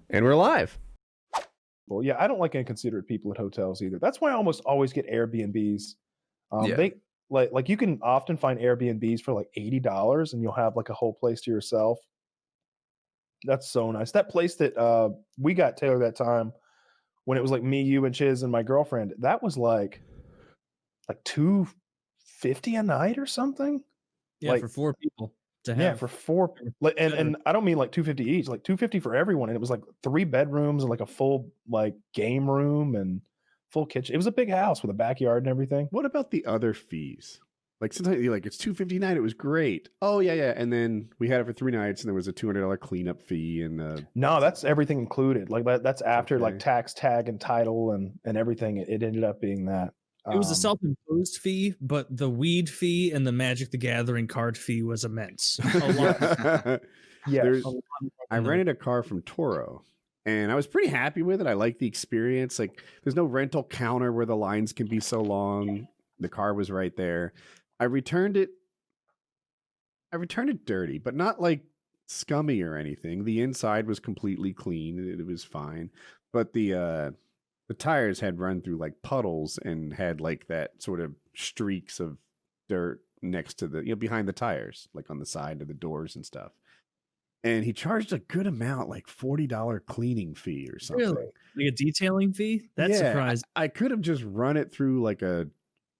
And we're live. Well, yeah, I don't like inconsiderate people at hotels either. That's why I almost always get Airbnbs. They like you can often find Airbnbs for like $80 and you'll have like a whole place to yourself. That's so nice. That place that we got Taylor that time when it was like me, you, and Chiz and my girlfriend, that was like $250 a night or something. Yeah, like, for 4 people to have. Yeah, for 4. And I don't mean like $250 each, like $250 for everyone. And it was like 3 bedrooms and like a full like game room and full kitchen. It was a big house with a backyard and everything. What about the other fees? Like sometimes you're like, it's $250 a night. It was great. Oh yeah. And then we had it for 3 nights and there was a $200 cleanup fee. And no, that's everything included. Like that's after like tax, tag, and title and everything. It ended up being that. It was a self-imposed fee, but the weed fee and the Magic the Gathering card fee was immense. A lot. I rented a car from Toro, and I was pretty happy with it. I like the experience. Like, there's no rental counter where the lines can be so long. The car was right there. I returned it dirty, but not like scummy or anything. The inside was completely clean. It was fine, but the tires had run through like puddles and had like that sort of streaks of dirt next to the, behind the tires, like on the side of the doors and stuff. And he charged a good amount, like $40 cleaning fee or something. Really? Like a detailing fee? That's surprising. I could have just run it through like a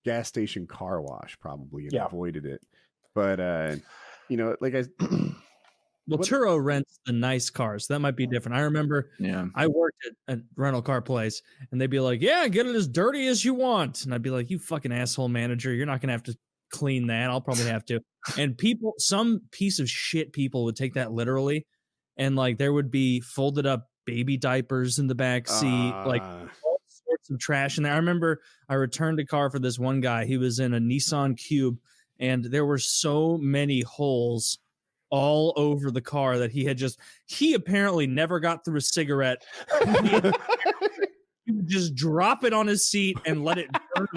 gas station car wash probably and avoided it. But, like Well, Turo rents the nice cars. That might be different. I remember I worked at a rental car place and they'd be like, yeah, get it as dirty as you want. And I'd be like, you fucking asshole manager. You're not going to have to clean that. I'll probably have to. And some piece of shit people would take that literally. And like there would be folded up baby diapers in the back seat, like all sorts of trash in there. I remember I returned a car for this one guy. He was in a Nissan Cube and there were so many holes all over the car that he apparently never got through a cigarette. He would just drop it on his seat and let it burn.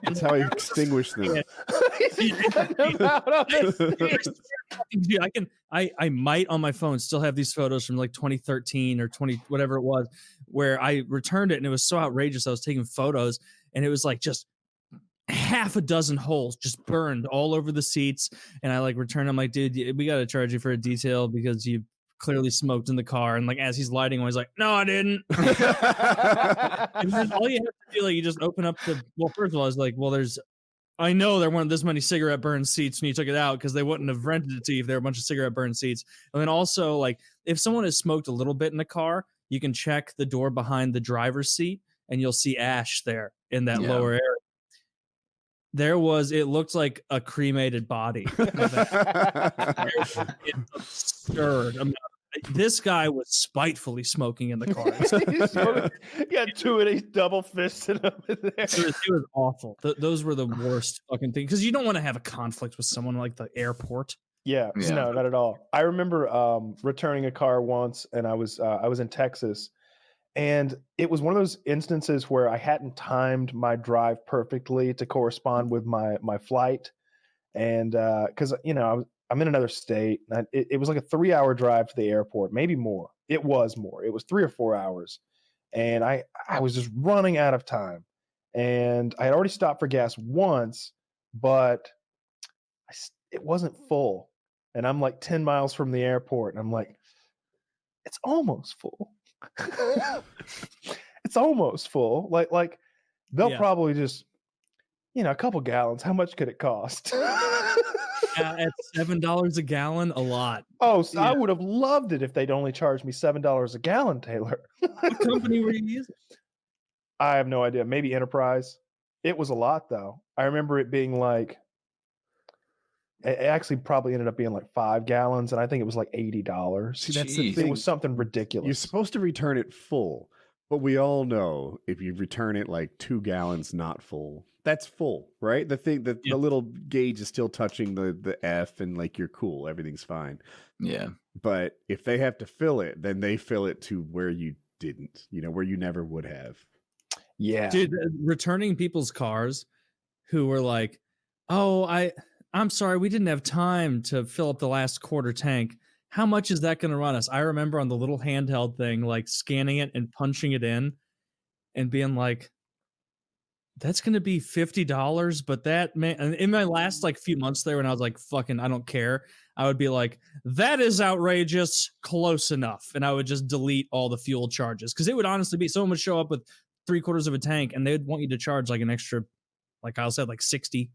That's how he extinguished them. I might on my phone still have these photos from like 2013 or 20 whatever it was, where I returned it and it was so outrageous. I was taking photos and it was like just half a dozen holes just burned all over the seats. And I like returned. I'm like, dude, we got to charge you for a detail because you clearly smoked in the car. And like, as he's lighting, I was like, no, I didn't. And then all you have to do, like, you just open up first of all, I was like, well, I know there weren't this many cigarette burn seats when you took it out because they wouldn't have rented it to you if there were a bunch of cigarette burn seats. And then also, like, if someone has smoked a little bit in the car, you can check the door behind the driver's seat and you'll see ash there in that lower area. It looked like a cremated body. Absurd. This guy was spitefully smoking in the car. Yeah, 2 of these double fisted over there. It was awful. Those were the worst fucking things because you don't want to have a conflict with someone like the airport. Yeah, no, not at all. I remember returning a car once, and I was in Texas. And it was one of those instances where I hadn't timed my drive perfectly to correspond with my flight. And because, I'm in another state. And it was like a 3-hour drive to the airport, maybe more. It was more. It was 3 or 4 hours. And I was just running out of time. And I had already stopped for gas once, but it wasn't full. And I'm like 10 miles from the airport. And I'm like, it's almost full. It's almost full. Like they'll probably just, a couple gallons. How much could it cost? At $7 a gallon, a lot. Oh, so I would have loved it if they'd only charged me $7 a gallon, Taylor. What company were you using? I have no idea. Maybe Enterprise. It was a lot though. I remember it being like, it actually probably ended up being like 5 gallons, and I think it was like $80. See, that's the thing. It was something ridiculous. You're supposed to return it full, but we all know if you return it like 2 gallons not full, that's full, right? The thing that the little gauge is still touching the F, and like you're cool, everything's fine. Yeah. But if they have to fill it, then they fill it to where you didn't, where you never would have. Yeah, dude, returning people's cars who were like, "Oh, I'm sorry, we didn't have time to fill up the last quarter tank. how much is that going to run us? I remember on the little handheld thing, like scanning it and punching it in and being like, that's going to be $50. But that, man, in my last like few months there when I was like, fucking, I don't care, I would be like, that is outrageous, close enough. And I would just delete all the fuel charges. Cause it would honestly be, someone would show up with 3/4 of a tank and they'd want you to charge like an extra, like Kyle said, like $60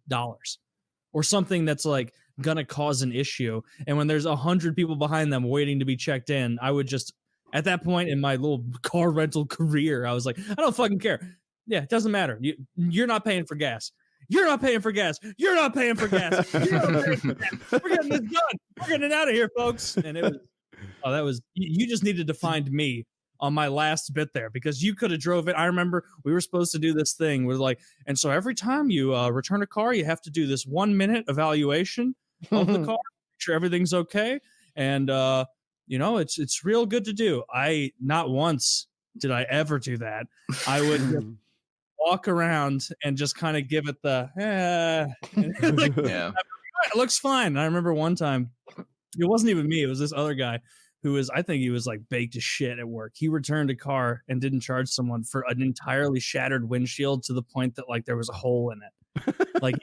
or something that's like gonna cause an issue. And when there's 100 people behind them waiting to be checked in, I would just, at that point in my little car rental career, I was like, I don't fucking care. Yeah, it doesn't matter. You're not paying for gas. You're not paying for gas. You're not paying for gas. You're not paying for gas. We're getting this done. We're getting it out of here, folks. And it was, oh, that was, you just needed to find me on my last bit there, because you could have drove it. I remember we were supposed to do this thing with like, and so every time you return a car, you have to do this 1 minute evaluation of the car, make sure everything's okay. And, you know, it's real good to do. Not once did I ever do that. I would just walk around and just kind of give it the, like, yeah, it looks fine. And I remember one time, it wasn't even me, it was this other guy who was, I think he was like baked as shit at work. He returned a car and didn't charge someone for an entirely shattered windshield to the point that like there was a hole in it. Like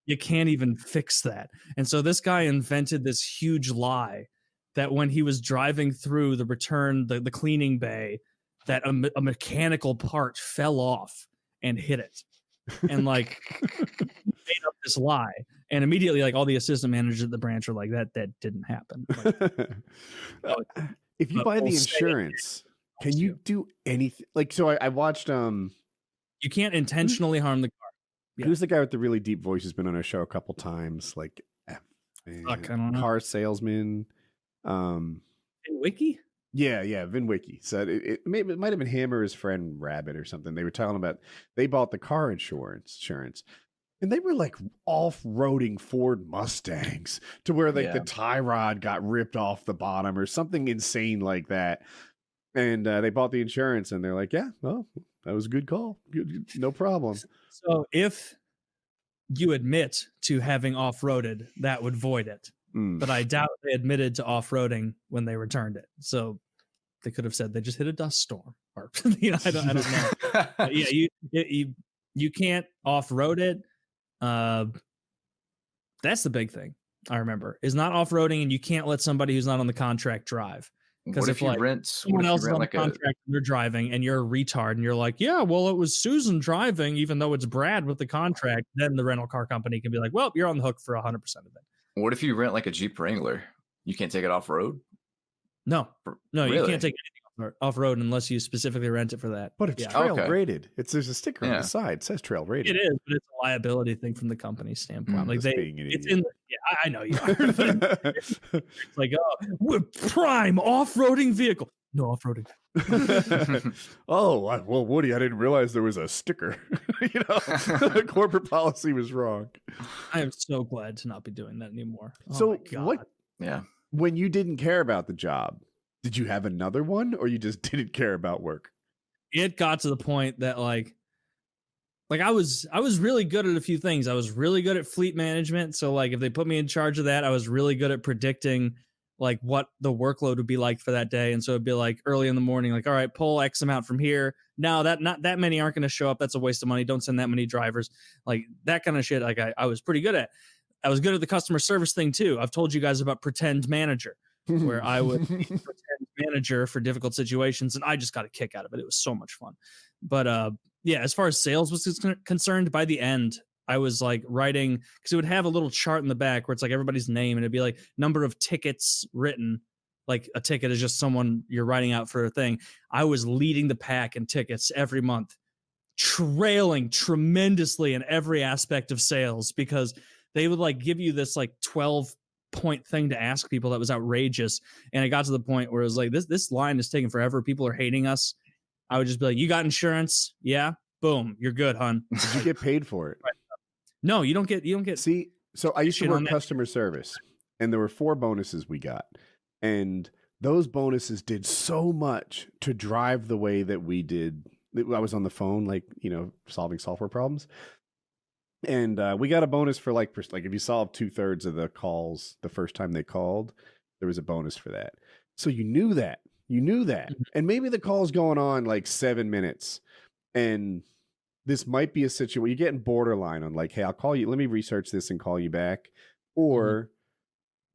you can't even fix that. And so this guy invented this huge lie that when he was driving through the cleaning bay, that a mechanical part fell off and hit it. And like made up this lie. And immediately like all the assistant managers at the branch were like, that didn't happen. Like, if you buy the insurance, can you do anything? Like, so I watched you can't intentionally harm the car. Yeah. Who's the guy with the really deep voice who's been on our show a couple times? Like I don't know. Car salesman. Wiki? Yeah, Vin Wiki said it might have been him or his friend Rabbit or something. They were telling about they bought the car insurance, and they were like off-roading Ford Mustangs to where like the tie rod got ripped off the bottom or something insane like that. And they bought the insurance, and they're like, "Yeah, well, that was a good call, no problem." So if you admit to having off-roaded, that would void it. But I doubt they admitted to off-roading when they returned it. So they could have said they just hit a dust storm. Or you know, I don't know. Yeah, you can't off-road it. That's the big thing I remember is not off-roading, and you can't let somebody who's not on the contract drive. Because if you like rent someone else is on the contract and they're driving and you're a retard and you're like, yeah, well, it was Susan driving, even though it's Brad with the contract, then the rental car company can be like, well, you're on the hook for 100% of it. What if you rent like a Jeep Wrangler? You can't take it off road? No, really? You can't take anything off road unless you specifically rent it for that. But it's trail rated. There's a sticker on the side. It says trail rated. It is, but it's a liability thing from the company's standpoint. Like it's in. I know you are. It's like, oh, we're prime off-roading vehicle. No off-roading. Oh, well, Woody, I didn't realize there was a sticker. You know, the corporate policy was wrong. I am so glad to not be doing that anymore. So what? Yeah. When you didn't care about the job, did you have another one, or you just didn't care about work? It got to the point that like I was really good at a few things. I was really good at fleet management. So like if they put me in charge of that, I was really good at predicting like what the workload would be like for that day. And so it'd be like early in the morning, like, all right, pull X amount from here. Now not that many aren't going to show up. That's a waste of money. Don't send that many drivers. Like that kind of shit. Like I was pretty good at. I was good at the customer service thing too. I've told you guys about Pretend Manager, where I would pretend manager for difficult situations, and I just got a kick out of it. It was so much fun. But yeah, as far as sales was concerned, by the end, I was like writing, because it would have a little chart in the back where it's like everybody's name, and it'd be like number of tickets written. Like a ticket is just someone you're writing out for a thing. I was leading the pack in tickets every month, trailing tremendously in every aspect of sales, because they would like give you this like 12-point thing to ask people that was outrageous. And it got to the point where it was like, this line is taking forever. People are hating us. I would just be like, you got insurance? Yeah. Boom. You're good, hon. Did you get paid for it? No, you don't get. See, so I used to work customer service, and there were 4 bonuses we got. And those bonuses did so much to drive the way that we did. I was on the phone, like, you know, solving software problems. And we got a bonus for like if you solve 2/3 of the calls the first time they called, there was a bonus for that. So you knew that. And maybe the call's going on like 7 minutes, and this might be a situation where you're getting borderline on like, hey, I'll call you. Let me research this and call you back. Or,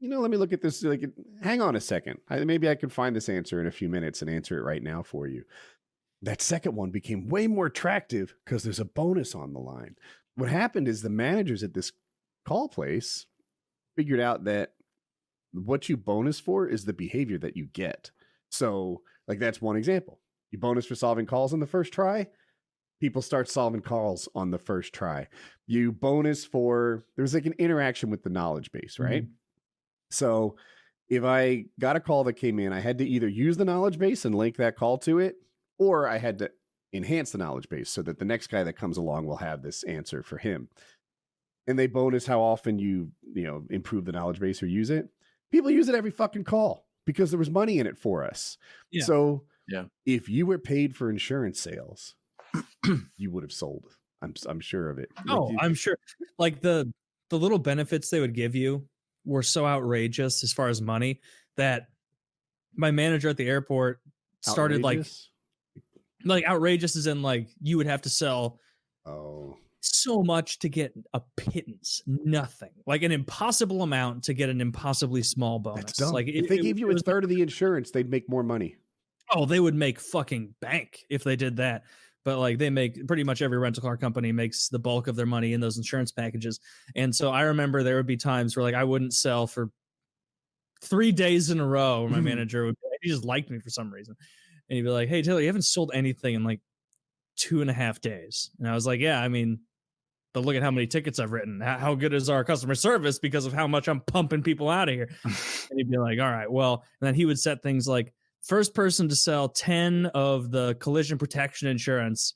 let me look at this. Like, hang on a second. Maybe I can find this answer in a few minutes and answer it right now for you. That second one became way more attractive because there's a bonus on the line. What happened is the managers at this call place figured out that what you bonus for is the behavior that you get. So, like, that's one example. You bonus for solving calls on the first try. People start solving calls on the first try. You bonus for, there's like an interaction with the knowledge base, right? So if I got a call that came in, I had to either use the knowledge base and link that call to it, or I had to enhance the knowledge base so that the next guy that comes along will have this answer for him. And they bonus how often you improve the knowledge base or use it. People use it every fucking call because there was money in it for us. Yeah. So if you were paid for insurance sales, you would have sold. I'm sure of it. I'm sure. Like the little benefits they would give you were so outrageous as far as money that my manager at the airport started like outrageous as in like you would have to sell so much to get a pittance, nothing, like an impossible amount to get an impossibly small bonus. That's dumb. Like if they gave you a third of the insurance, they'd make more money. Oh, they would make fucking bank if they did that. But like they make pretty much every rental car company makes the bulk of their money in those insurance packages. And so I remember there would be times where like I wouldn't sell for 3 days in a row. My manager would, he just liked me for some reason. And he'd be like, hey, Taylor, you haven't sold anything in like 2.5 days. And I was like, yeah, I mean, but look at how many tickets I've written. How good is our customer service because of how much I'm pumping people out of here. And he'd be like, all right, well, and then he would set things like, first person to sell 10 of the collision protection insurance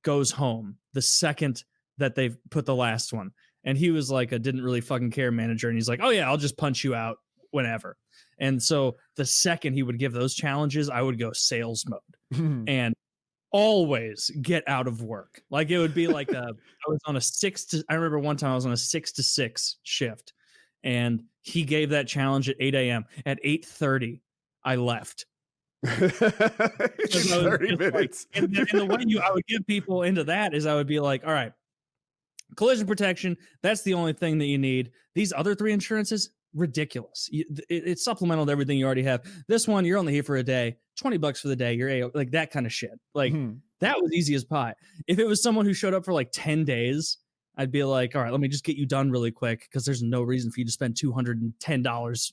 goes home the second that they've put the last one. And he was like a didn't really fucking care manager. And he's like, oh yeah, I'll just punch you out whenever. And so the second he would give those challenges, I would go sales mode and always get out of work. Like it would be like I was on I remember one time I was on a 6 to 6 shift and he gave that challenge at 8 a.m. At 8:30, I left. 30 minutes. Like, and the way I would get people into that is I would be like, all right, collision protection, that's the only thing that you need. These other 3 insurances, ridiculous. It's supplemental to everything you already have. This one, you're only here for a day, $20 for the day. You're like that kind of shit. Like that was easy as pie. If it was someone who showed up for like 10 days, I'd be like, all right, let me just get you done really quick because there's no reason for you to spend $210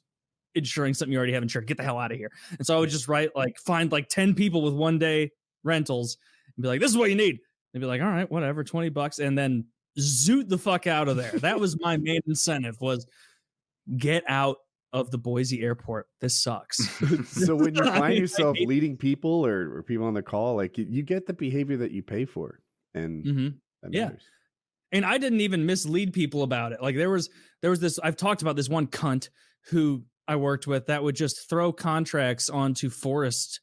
insuring something you already have insured. Get the hell out of here. And so I would just find like 10 people with 1 day rentals and be like, this is what you need. They'd be like, all right, whatever, $20, and then zoot the fuck out of there. That was my main incentive, was get out of the Boise airport. This sucks. So when you find yourself leading people or people on the call, like you get the behavior that you pay for. And that matters. And I didn't even mislead people about it. Like there was this, I've talked about this one cunt who I worked with that would just throw contracts onto forest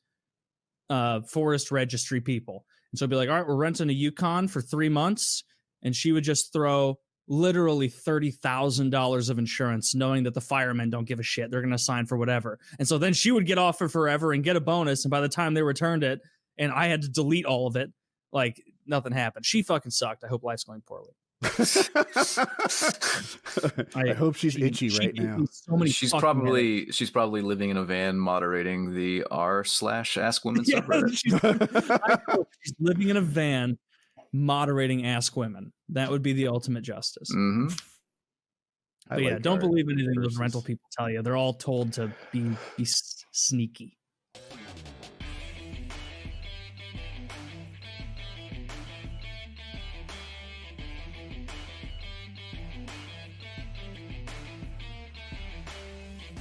registry people. And so I'd be like, all right, we're renting a Yukon for 3 months. And she would just throw literally $30,000 of insurance, knowing that the firemen don't give a shit. They're going to sign for whatever. And so then she would get off for forever and get a bonus. And by the time they returned it and I had to delete all of it, like nothing happened. She fucking sucked. I hope life's going poorly. I hope she's itchy right now. She's probably living in a van moderating the r/AskWomen subreddit. She's living in a van moderating AskWomen. That would be the ultimate justice. But yeah, don't believe anything those rental people tell you. They're all told to be sneaky.